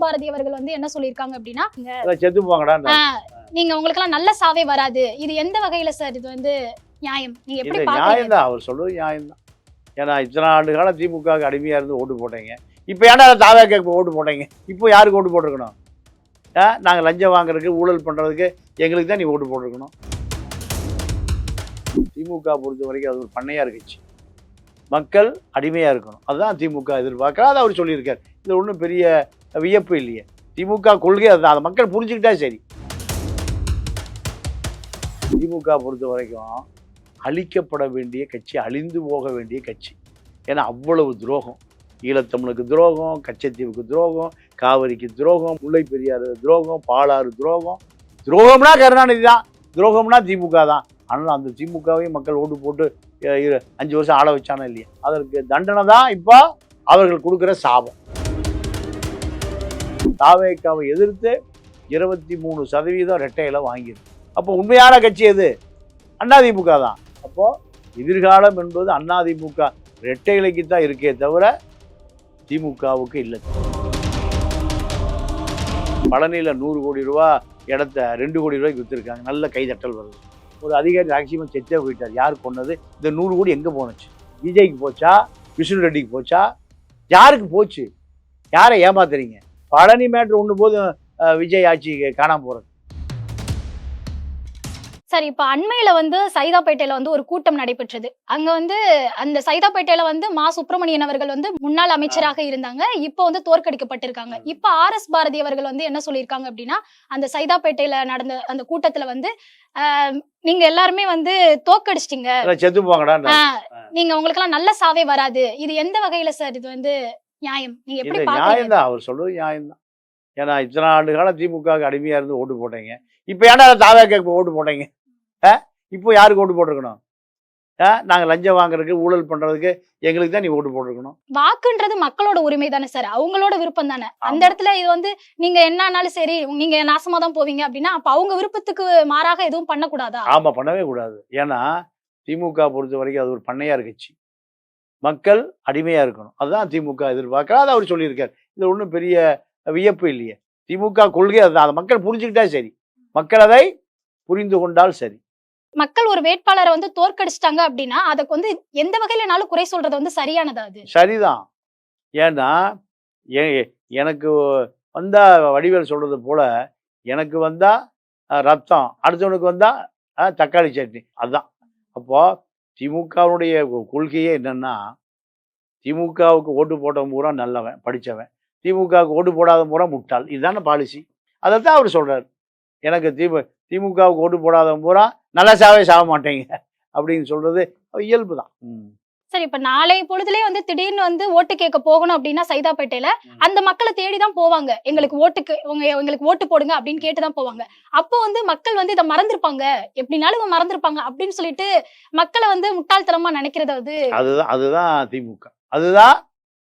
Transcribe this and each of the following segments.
பாரதி அவர்கள் வந்து என்ன சொல்லியிருக்காங்க அப்படின்னா, செத்து போங்கடா. நீங்க உங்களுக்கு எல்லாம் நல்ல சாவே வராது. இது எந்த வகையில சார் இது வந்து நியாயம்? நீங்க எப்படி பாக்குறீங்க? நியாயம் தான், அவர் சொல்றது நியாயம் தான். ஏன்னா இத்தனை ஆண்டு காலம் திமுகவுக்கு அடிமையா இருந்து ஓட்டு போட்டீங்க. இப்போ ஏன்டா தாவேக்காக்கு ஓட்டு போட்டீங்க? இப்போ யாருக்கு ஓட்டு போட்டிருக்கணும்? நாங்கள் லஞ்சம் வாங்குறதுக்கு ஊழல் பண்ணுறதுக்கு எங்களுக்கு தான் நீ ஓட்டு போட்டிருக்கணும். திமுக பொறுத்த வரைக்கும் அது ஒரு பண்ணையார் கட்சி. மக்கள் அடிமையாக இருக்கணும், அதுதான் திமுக எதிர்பார்க்காத அவர் சொல்லியிருக்கார். இது ஒன்றும் பெரிய வியப்பு இல்லையே. திமுக கொள்கை அதுதான், அதை மக்கள் புரிஞ்சுக்கிட்டா சரி. திமுக பொறுத்த வரைக்கும் அழிக்கப்பட வேண்டிய கட்சி, அழிந்து போக வேண்டிய கட்சி. ஏன்னா அவ்வளவு துரோகம். ஈழத்தமிழுக்கு துரோகம், கச்சத்தீவுக்கு துரோகம், காவிரிக்கு துரோகம், முல்லை பெரியாறு துரோகம், பாலாறு துரோகம். துரோகம்னா கருணாநிதி தான், துரோகம்னா திமுக தான். ஆனால் அந்த திமுகவையும் மக்கள் ஓட்டு போட்டு 5 வருஷம் ஆள வச்சானே இல்லையா? அதற்கு தண்டனை தான் இப்போ அவர்கள் கொடுக்குற சாபம். தாவேக்காவை எதிர்த்து 23% ரெட்டையில வாங்கியிருக்கு. அப்போ உண்மையான கட்சி எது? அதிமுக தான். அப்போ எதிர்காலம் என்பது அதிமுக ரெட்டை இலைக்கு தான் இருக்கே தவிர திமுகவுக்கு இல்லை. பழனியில் 100 கோடி ரூபா இடத்த 2 கோடி ரூபாய்க்கு விற்றுருக்காங்க. நல்ல கைதட்டல் வருது. ஒரு அதிகாரி மேக்சிமம் செத்தே போயிட்டார். யார் கொண்டது? இந்த 100 கோடி எங்கே போனுச்சு? விஜய்க்கு போச்சா? விஷ்ணு ரெட்டிக்கு போச்சா? யாருக்கு போச்சு? யாரை ஏமாத்துறீங்க? பழனி மேட்ரு ஒன்று போதும் விஜய் ஆட்சி காணாமல் போகிறது. சரி, இப்ப அண்மையில வந்து சைதாப்பேட்டையில வந்து ஒரு கூட்டம் நடைபெற்றது. அங்க வந்து அந்த சைதாப்பேட்டையில வந்து மா சுப்பிரமணியன் அவர்கள் வந்து முன்னாள் அமைச்சராக இருந்தாங்க. இப்போ வந்து தோற்கடிக்கப்பட்டிருக்காங்க. இப்ப RS பாரதி அவர்கள் வந்து என்ன சொல்லியிருக்காங்க அப்படின்னா, அந்த சைதாப்பேட்டையில நடந்த அந்த கூட்டத்துல வந்து நீங்க எல்லாருமே வந்து தோற்கடிச்சிட்டீங்க, செத்து போங்கடா. நீங்க உங்களுக்கு எல்லாம் நல்ல சாவே வராது. இது எந்த வகையில சார் இது வந்து நியாயம்? நீங்க எப்படி பாக்குறீங்க? நியாயம் தான், அவர் சொல்றது நியாயம் தான். ஏன்னா இத்தனை ஆண்டு காலம் திமுகவுக்கு அடிமையா இருந்து ஓட்டு போட்டீங்க. இப்போ ஏன்டா தாவேக்காக்கு ஓட்டு போட்டீங்க? இப்போ யாருக்கு ஓட்டு போட்டிருக்கணும்? நாங்கள் லஞ்சம் வாங்குறதுக்கு ஊழல் பண்றதுக்கு எங்களுக்கு தான் நீ ஓட்டு போட்டிருக்கணும். வாக்குன்றது மக்களோட உரிமை தானே சார், அவங்களோட விருப்பம் தானே. அந்த இடத்துல இது வந்து நீங்க என்னானாலும் சரி, நீங்க நாசமா தான் போவீங்க அப்படின்னா அப்ப அவங்க விருப்பத்துக்கு மாறாக எதுவும் பண்ணக்கூடாதா? ஆமா, பண்ணவே கூடாது. ஏன்னா திமுக பொறுத்த வரைக்கும் அது ஒரு பண்ணையார் கட்சி. மக்கள் அடிமையா இருக்கணும், அதுதான் திமுக எதிர்பார்க்காத அவர் சொல்லியிருக்கார். இது ஒன்றும் பெரிய வியப்பு இல்லையே. திமுக கொள்கை அதுதான், அதை மக்கள் புரிஞ்சுக்கிட்டா சரி. மக்கள் அதை புரிந்து கொண்டால் சரி. மக்கள் ஒரு வேட்பாளரை வந்து தோற்கடிச்சிட்டாங்க அப்படின்னா அதுக்கு வந்து எந்த வகையிலனாலும் குறை சொல்றது வந்து சரியானதா? அது சரிதான். ஏன்னா எனக்கு வந்தா வடிவேல் சொல்றது போல, எனக்கு வந்தா ரத்தம், அடுத்தவனுக்கு வந்தா தக்காளி சட்னி, அதுதான். அப்போ திமுகவுடைய கொள்கையே என்னன்னா, திமுகவுக்கு ஓட்டு போட்டவன் பூரா நல்லவன், படித்தவன், திமுகவுக்கு ஓட்டு போடாத பூரா முட்டாள். இதுதானே பாலிசி. அதைத்தான் அவர் சொல்றாரு. எனக்கு திமுகவுக்கு ஓட்டு போடாதவன் பூரா நல்லா சாக மாட்டேங்க அப்படின்னு சொல்றது இயல்பு தான். சரி, இப்ப நாளை பொழுதுலேயே வந்து திடீர்னு வந்து ஓட்டு கேட்க போகணும் அப்படின்னா சைதாப்பேட்டையில அந்த மக்களை தேடிதான் போவாங்க. எங்களுக்கு ஓட்டு போடுங்க அப்படின்னு கேட்டுதான் போவாங்க. அப்போ வந்து மக்கள் வந்து இதை மறந்துருப்பாங்க, எப்படினாலும் மறந்துருப்பாங்க அப்படின்னு சொல்லிட்டு மக்களை வந்து முட்டாள்தனமா நினைக்கிறத வந்து அதுதான் திமுக. அதுதான்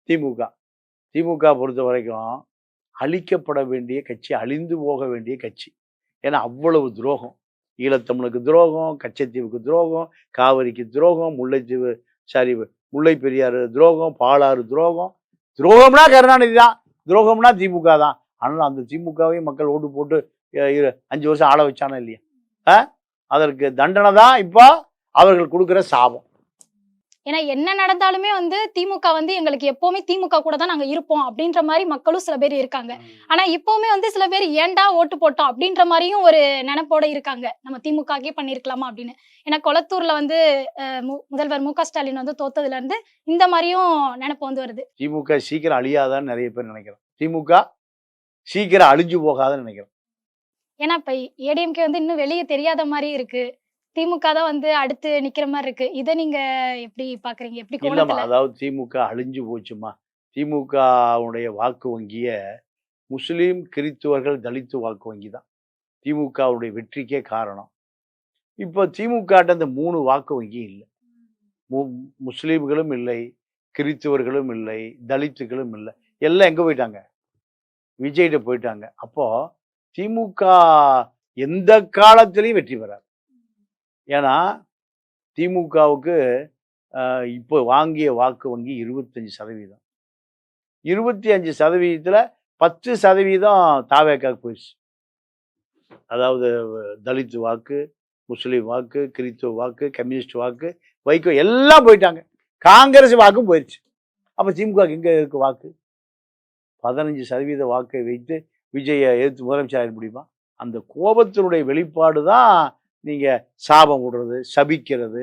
திமுக. திமுக பொறுத்த வரைக்கும் அழிக்கப்பட வேண்டிய கட்சி, அழிந்து போக வேண்டிய கட்சி. ஏன்னா அவ்வளவு துரோகம். ஈழத்தமிழுக்கு துரோகம், கச்சத்தீவுக்கு துரோகம், காவிரிக்கு துரோகம், முல்லை பெரியாறு துரோகம், பாலாறு துரோகம். துரோகம்னா கருணாநிதி தான், துரோகம்னா திமுக தான். ஆனால் அந்த திமுகவையும் மக்கள் ஓட்டு போட்டு 5 வருஷம் ஆள வச்சானே இல்லையா? அதற்கு தண்டனை தான் இப்போ அவர்கள் கொடுக்குற சாபம். ஏன்னா என்ன நடந்தாலுமே வந்து திமுக வந்து எங்களுக்கு எப்பவுமே திமுக கூட தான் நாங்க இருப்போம் அப்படின்ற மாதிரி மக்களும் சில பேர் இருக்காங்க. ஆனா இப்பவுமே வந்து சில பேர் ஏன்டா ஓட்டு போட்டோம் அப்படின்ற மாதிரியும் ஒரு நினைப்போட இருக்காங்க, நம்ம திமுகக்கே பண்ணிருக்கலாமா அப்படின்னு. ஏன்னா கொளத்தூர்ல வந்து முதல்வர் மு க ஸ்டாலின் வந்து தோத்ததுல இருந்து இந்த மாதிரியும் நினைப்பு வந்து வருது. திமுக சீக்கிரம் அழியாதான்னு நிறைய பேர் நினைக்கிறோம். திமுக சீக்கிரம் அழிஞ்சு போகாதுன்னு நினைக்கிறோம். ஏன்னா இப்ப ஏடிஎம்கே வந்து இன்னும் வெளியே தெரியாத மாதிரி இருக்கு, திமுக தான் வந்து அடுத்து நிக்கிற மாதிரி இருக்கு. இதை நீங்க எப்படி பாக்குறீங்க? எப்படி இல்லம்மா, அதாவது திமுக அழிஞ்சு போச்சுமா. திமுகவுடைய வாக்கு வங்கிய முஸ்லீம், கிறித்துவர்கள், தலித்து வாக்கு வங்கி தான் திமுகவுடைய வெற்றிக்கே காரணம். இப்போ திமுக அந்த 3 வாக்கு வங்கி இல்லை. முஸ்லீம்களும் இல்லை, கிறித்துவர்களும் இல்லை, தலித்துகளும் இல்லை. எல்லாம் எங்க போயிட்டாங்க? விஜய்கிட்ட போயிட்டாங்க. அப்போ திமுக எந்த காலத்திலையும் வெற்றி பெறாது. ஏன்னா திமுகவுக்கு இப்போ வாங்கிய வாக்கு வங்கி 25%. 25%. 10% தாவேக்காக்கு போயிடுச்சு. அதாவது தலித் வாக்கு, முஸ்லீம் வாக்கு, கிறித்துவ வாக்கு, கம்யூனிஸ்ட் வாக்கு, வைகோ எல்லாம் போயிட்டாங்க. காங்கிரஸ் வாக்கும் போயிடுச்சு. அப்போ திமுக எங்கே இருக்கு வாக்கு? 15% வாக்கை வைத்து விஜயை எதிர்த்து முதலமைச்சர் ஆக முடியுமா? அந்த கோபத்தினுடைய வெளிப்பாடு தான் நீங்கள் சாபம் விடுறது, சபிக்கிறது,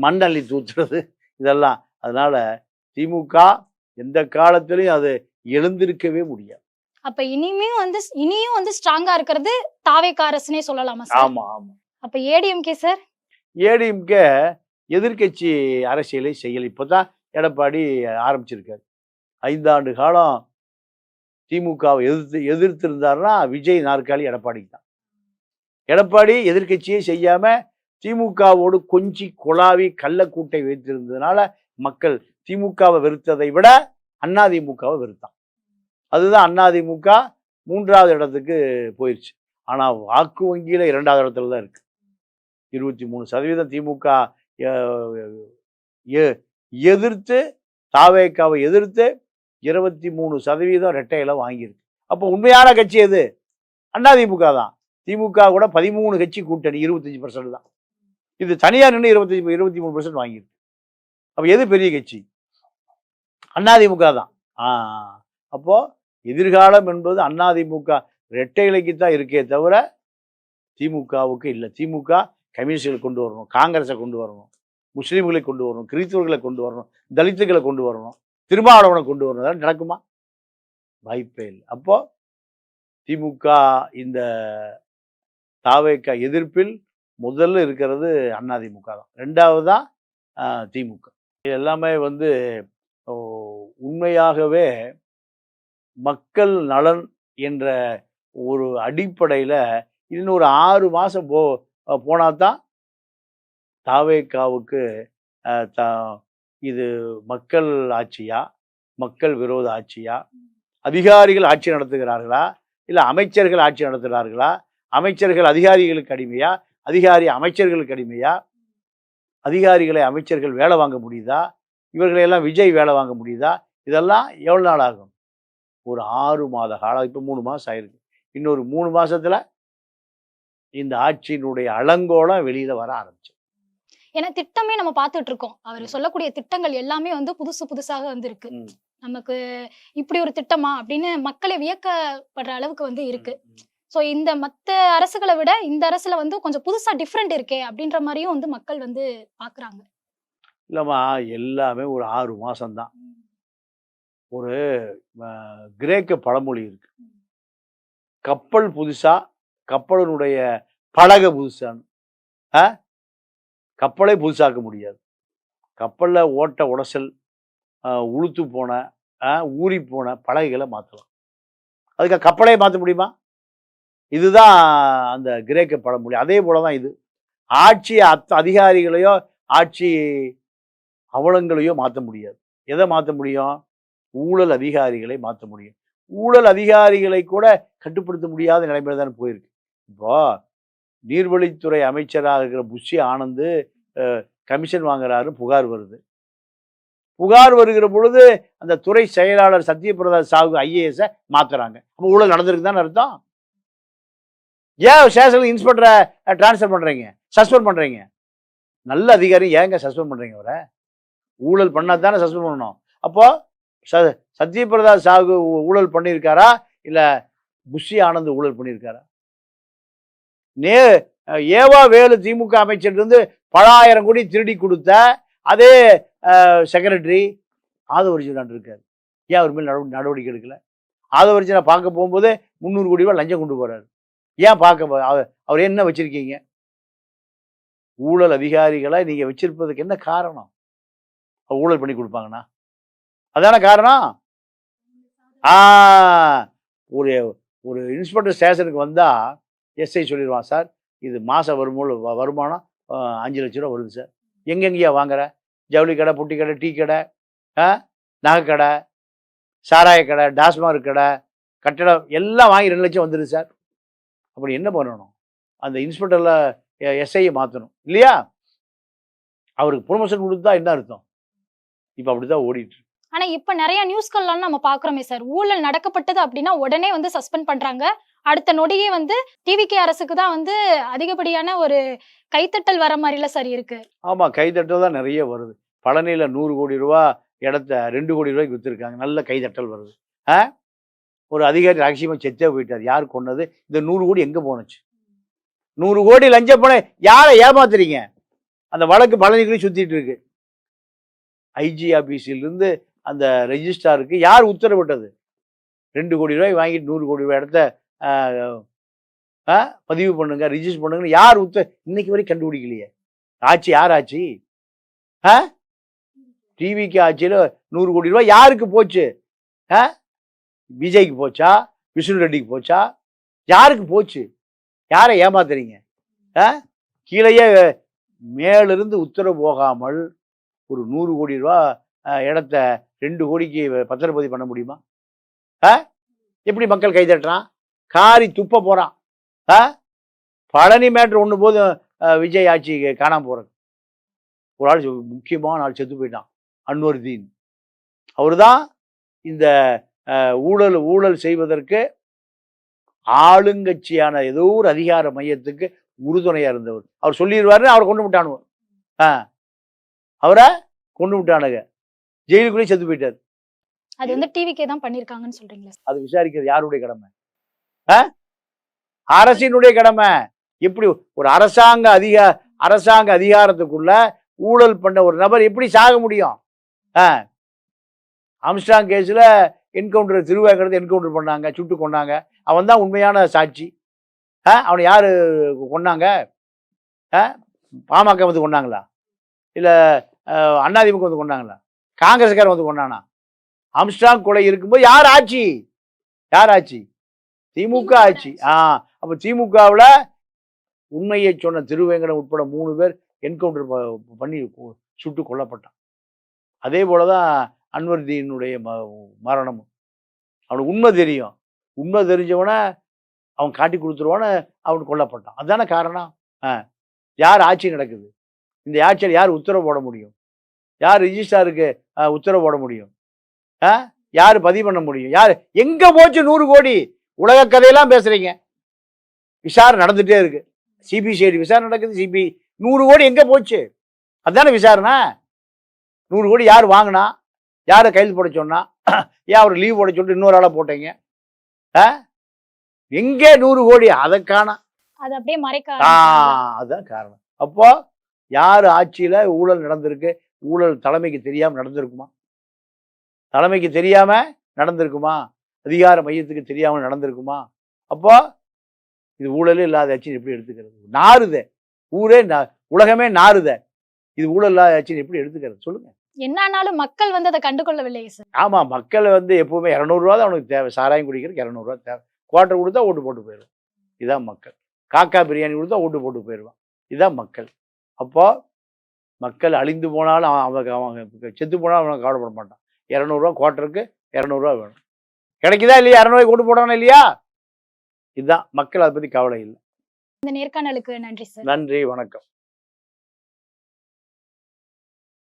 மண்ணள்ளி தூத்துறது இதெல்லாம். அதனால திமுக எந்த காலத்திலையும் அது எழுந்திருக்கவே முடியாது. அப்ப இனியும் வந்து ஸ்ட்ராங்கா இருக்கிறது தாவேகா அரசுனே சொல்லலாமா சார்? ஆமா ஆமா. அப்ப ஏடிஎம்கே சார்? ஏடிஎம்கே எதிர்கட்சி அரசியலை செய்யல. இப்போதான் எடப்பாடி ஆரம்பிச்சிருக்காரு. 5 ஆண்டு காலம் திமுகவை எதிர்த்து இருந்தாருன்னா விஜய் நாற்காலி எடப்பாடிக்கு தான். எடப்பாடி எதிர்கட்சியே செய்யாம திமுகவோடு கொஞ்சி குழாவி கள்ளக்கூட்டை வைத்திருந்ததுனால மக்கள் திமுகவை வெறுத்ததை விட அதிமுகவை வெறுத்தான். அதுதான் அதிமுக 3வது இடத்துக்கு போயிடுச்சு. ஆனா வாக்கு வங்கியில 2வது இடத்துல தான் இருக்கு. 23% திமுக எதிர்த்து தாவேக்காவை எதிர்த்து 23% ரெட்டையில வாங்கியிருக்கு. அப்போ உண்மையான கட்சி எது? அதிமுக தான். திமுக கூட 13 கட்சி கூட்டணி 25% தான். இது தனியார் நின்று 23% வாங்கியிருக்கு. அப்போ எது பெரிய கட்சி? அதிமுக தான். அப்போ எதிர்காலம் என்பது அதிமுக ரெட்டை இலைக்கு தான் இருக்கே தவிர திமுகவுக்கு இல்லை. திமுக கம்யூனிஸ்டுகளை கொண்டு வரணும், காங்கிரஸை கொண்டு வரணும், முஸ்லீம்களை கொண்டு வரணும், கிறிஸ்தவர்களை கொண்டு வரணும், தலித்துகளை கொண்டு வரணும், திருமாவளவனை கொண்டு வரணும். அதெல்லாம் நடக்குமா? வாய்ப்பே இல்லை. அப்போ திமுக இந்த தாவேக்கா எதிர்ப்பில் முதல்ல இருக்கிறது அதிமுக தான். 2வது தான் திமுக. இது எல்லாமே வந்து உண்மையாகவே மக்கள் நலன் என்ற ஒரு அடிப்படையில் இன்னும் ஒரு 6 மாதம் போனால் தான் தாவேக்காவுக்கு இது மக்கள் ஆட்சியா, மக்கள் விரோத ஆட்சியா, அதிகாரிகள் ஆட்சி நடத்துகிறார்களா, இல்லை அமைச்சர்கள் ஆட்சி நடத்துகிறார்களா, அமைச்சர்கள் அதிகாரிகளுக்கு அடிமையா, அதிகாரி அமைச்சர்களுக்கு அடிமையா, அதிகாரிகளை அமைச்சர்கள் வேலை வாங்க முடியுதா, இவர்களையெல்லாம் விஜய் வேலை வாங்க முடியுதா? இதெல்லாம் எவ்வளோ நாள் ஆகும்? ஒரு 6 மாத காலம். இப்போ 3 மாதம் ஆயிருக்கு. இன்னொரு 3 மாதத்துல இந்த ஆட்சியினுடைய அலங்கோலம் வெளியில வர ஆரம்பிச்சு. ஏன்னா திட்டமே நம்ம பார்த்துட்டு இருக்கோம். அவர் சொல்லக்கூடிய திட்டங்கள் எல்லாமே வந்து புதுசாக வந்து இருக்கு. நமக்கு இப்படி ஒரு திட்டமா அப்படின்னு மக்களை வியக்கப்படுற அளவுக்கு வந்து இருக்கு. ஸோ இந்த மற்ற அரசுகளை விட இந்த அரசுல வந்து கொஞ்சம் புதுசா டிஃப்ரெண்ட் இருக்கே அப்படின்ற மாதிரியும் வந்து மக்கள் வந்து பாக்குறாங்க. இல்லம்மா, எல்லாமே ஒரு 6 மாசம்தான். ஒரு கிரேக்க பழமொழி இருக்கு, கப்பல் புதுசா, கப்பலினுடைய படகு புதுசான்னு. கப்பலை புதுசாக்க முடியாது. கப்பலில் ஓட்ட உடசல், உளுத்து போன, ஊறி போன படகுகளை மாற்றலாம். அதுக்கு கப்பலை மாற்ற முடியுமா? இதுதான் அந்த கிரேக்க பழமொழி. அதே போல தான் இது. ஆட்சி அதிகாரிகளையோ ஆட்சி அவலங்களையோ மாற்ற முடியாது. எதை மாற்ற முடியும்? ஊழல் அதிகாரிகளை மாற்ற முடியும். ஊழல் அதிகாரிகளை கூட கட்டுப்படுத்த முடியாத நிலைமையில தான் போயிருக்கு. இப்போ நீர்வழித்துறை அமைச்சராக இருக்கிற புஷி ஆனந்த் கமிஷன் வாங்குறாரு, புகார் வருது. புகார் வருகிற பொழுது அந்த துறை செயலாளர் சத்யபிரதா சாகு ஐஏஎஸ் மாத்துறாங்க. அப்போ ஊழல் நடந்திருக்கு தான் அர்த்தம். ஏன் ஸ்டேஷன்ல இன்ஸ்பெக்டரை டிரான்ஸ்ஃபர் பண்றீங்க, சஸ்பெண்ட் பண்றீங்க? நல்ல அதிகாரி ஏங்க சஸ்பெண்ட் பண்றீங்க? அவரை ஊழல் பண்ணா தானே சஸ்பெண்ட் பண்ணணும். அப்போ சத்யபிரதா சாகு ஊழல் பண்ணியிருக்காரா, இல்ல புஷி ஆனந்த் ஊழல் பண்ணியிருக்காரா? ஏவா வேலு திமுக அமைச்சர் இருந்து பல ஆயிரம் கோடி திருடி கொடுத்த அதே செக்ரட்டரி ஆதவர்ஜுனான் இருக்காரு. ஏன் அவர் மேல் நடவடிக்கை எடுக்கல? ஆதவர்ஜுனா பார்க்க போகும்போது 300 கோடி ரூபாய் லஞ்சம் கொண்டு போறாரு. ஏன் பார்க்க அவர் என்ன வச்சிருக்கீங்க? ஊழல் அதிகாரிகளை நீங்க வச்சிருப்பதுக்கு என்ன காரணம்? ஊழல் பண்ணி கொடுப்பாங்கண்ணா, அதான காரணம். ஒரு ஒரு இன்ஸ்பெக்டர் ஸ்டேஷனுக்கு வந்தா எஸ்ஐ சொல்லிடுவான், சார் இது மாச வருமானம் 5 லட்ச ரூபா வருது சார். எங்கெங்கேயா வாங்குற? ஜவுளி கடை, புட்டி கடை, டீ கடை, நகை கடை, சாராய கடை, டாஸ்மாக் கடை, கட்டடம் எல்லாம் வாங்கி 2 லட்சம் வந்துடுது சார். அப்படி என்ன பண்ணணும்? அந்த இன்ஸ்பெக்டர்ல எஸ்ஐயை மாற்றணும் இல்லையா? அவருக்கு ப்ரொமோஷன் கொடுத்தா என்ன அர்த்தம்? இப்போ அப்படிதான் ஓடிட்டு. ஆனா இப்ப நிறைய நியூஸ்கள்லாம் நம்ம பாக்குறோமே சார், ஊழல் நடக்கப்பட்டது அப்படின்னா உடனே வந்து சஸ்பெண்ட் பண்றாங்க. அடுத்த நொடியே வந்து டிவிகே அரசுக்கு தான் வந்து அதிகப்படியான ஒரு கைத்தட்டல் வர மாதிரில சார் இருக்கு. ஆமா, கைதட்டல் தான் நிறைய வருது. பழனியில 100 கோடி ரூபா இடத்த 2 கோடி ரூபாய்க்கு வித்துருக்காங்க. நல்ல கைதட்டல் வருது. ஒரு அதிகாரி ரகசியமா செத்தே போயிட்டார். யார் கொன்னது? இந்த 100 கோடி எங்க போனுச்சு? 100 கோடி லஞ்ச பணம் யாரை ஏமாத்துறீங்க? அந்த வழக்கு பழனிக்குள்ளே சுத்திட்டு இருக்கு. ஐஜி ஆபீஸில் இருந்து அந்த ரெஜிஸ்ட்ராருக்கு யார் உத்தரவிட்டது? 2 கோடி ரூபாய் வாங்கிட்டு 100 கோடி ரூபாய் இடத்த பதிவு பண்ணுங்க, ரிஜிஸ்டர் பண்ணுங்கன்னு யார் இன்னைக்கு வரைக்கும் கண்டுபிடிக்கலையே. ஆட்சி யார் ஆட்சி? டிவிக்கு ஆட்சியில் 100 கோடி ரூபாய் யாருக்கு போச்சு? விஜய்க்கு போச்சா? விஷ்ணு ரெட்டிக்கு போச்சா? யாருக்கு போச்சு? யாரை ஏமாத்துறீங்க? கீழேயே மேலிருந்து உத்தரவு போகாமல் ஒரு 100 கோடி ரூபா இடத்த 2 கோடிக்கு பத்திரப்பதிவு பண்ண முடியுமா? எப்படி மக்கள் கைதட்டுறான்? காரி துப்ப போறான். பழனி மேட்ரு ஒண்ணு போதும் விஜய் ஆட்சி காணாம போறது. ஒரு ஆள் முக்கியமான ஆள் செத்து போயிட்டான், அன்வர்தீன். அவரு தான் இந்த ஊழல் செய்வதற்கு ஆளுங்கட்சியான ஏதோ ஒரு அதிகார மையத்துக்கு உறுதுணையா இருந்தவர். அவர் சொல்லிடுவாரு, அவரை கொண்டு விட்டானுவ. அவரை கொண்டு விட்டானுங்க, ஜெயிலுக்குள்ளே செத்து போயிட்டாரு. அது வந்து டிவிகே தான் பண்ணிருக்காங்கன்னு சொல்றீங்களா? அது விசாரிக்கிறது யாருடைய கடமை? அரசினுடைய கடமை. எப்படி ஒரு அரசாங்க அதிகாரத்துக்குள்ள ஊழல் பண்ண ஒரு நபர் எப்படி சாக முடியும்? ஆம்ஸ்ட்ராங் கேஸ்ல என்கவுண்டர், திருவேங்கடத்தை என்கவுண்டர் பண்ணாங்க, சுட்டு கொண்டாங்க. அவன் தான் உண்மையான சாட்சி. அவனை யாரு கொண்டாங்க? பாமக வந்து கொண்டாங்களா? இல்ல அதிமுக வந்து கொண்டாங்களா? காங்கிரஸ்காரன் வந்து கொண்டானா? ஆம்ஸ்ட்ராங் கொலை இருக்கும்போது யார் ஆட்சி? திமுக ஆட்சி. அப்ப திமுகவில் உண்மையை சொன்ன திருவேங்கடம் உட்பட 3 பேர் என்கவுண்டர் பண்ணி சுட்டு கொல்லப்பட்டான். அதே போலதான் அன்வர்தீனுடைய மரணமும். அவனுக்கு உண்மை தெரியும். உண்மை தெரிஞ்சவன அவன் காட்டி கொடுத்துருவான, அவன் கொல்லப்பட்டான். அதுதானே காரணம். யார் ஆட்சி நடக்குது? இந்த ஆட்சியில் யார் உத்தரவு போட முடியும்? யார் ரிஜிஸ்ட்ராருக்கு உத்தரவு போட முடியும்? யார் பதிவு பண்ண முடியும்? யார் எங்க போச்சு 100 கோடி? உலக கதையெல்லாம் பேசுறீங்க. விசாரணை நடந்துட்டே இருக்கு. சிபிசிஐடி விசாரணை நடக்குது. 100 கோடி எங்க போச்சு? அதுதானே விசாரணை. 100 கோடி யார் வாங்கினா? யாரை கைது போட சொன்னா? ஏன் அவர் லீவ் போட சொல்லிட்டு இன்னொரு ஆளா போட்டீங்க? எங்கே 100 கோடி? அதை காணோம். அது அப்படியே மறைக்க அதுதான் காரணம். அப்போ யார் ஆட்சியில ஊழல் நடந்திருக்கு? ஊழல் தலைமைக்கு தெரியாம நடந்திருக்குமா? தலைமைக்கு தெரியாம நடந்திருக்குமா? அதிகார மையத்துக்கு தெரியாம நடந்திருக்குமா? அப்போ இது ஊழலே இல்லாத ஆட்சின்னு எப்படி எடுத்துக்கிறது? நாறுதே ஊரே, உலகமே நாறுதே. இது ஊழல் இல்லாத ஆட்சின்னு எப்படி எடுத்துக்கிறது சொல்லுங்க? என்னானாலும் மக்கள் வந்து அதை கண்டுகொள்ளவில்லையே சார். ஆமா, மக்கள் வந்து எப்பவுமே 200 ரூபா தான் அவனுக்கு தேவை. சாராயம் குடிக்கிறதுக்கு 200 ரூபா தேவை. குவார்டர் கொடுத்தா ஓட்டு போட்டு போயிடுவான். இதான் மக்கள். காக்கா பிரியாணி கொடுத்தா ஓட்டு போட்டு போயிடுவான். இதான் மக்கள். அப்போ மக்கள் அழிந்து போனாலும் அவங்க செத்து போனாலும் அவனை கவலைப்பட மாட்டான். 200 ரூபா குவார்டருக்கு 200 ரூபா வேணும். கிடைக்குதா இல்லையா? 200 ஓட்டு போடணும் இல்லையா? இதுதான் மக்கள். அதை பத்தி கவலை இல்லை. இந்த நேர்காணலுக்கு நன்றி சார். நன்றி, வணக்கம்.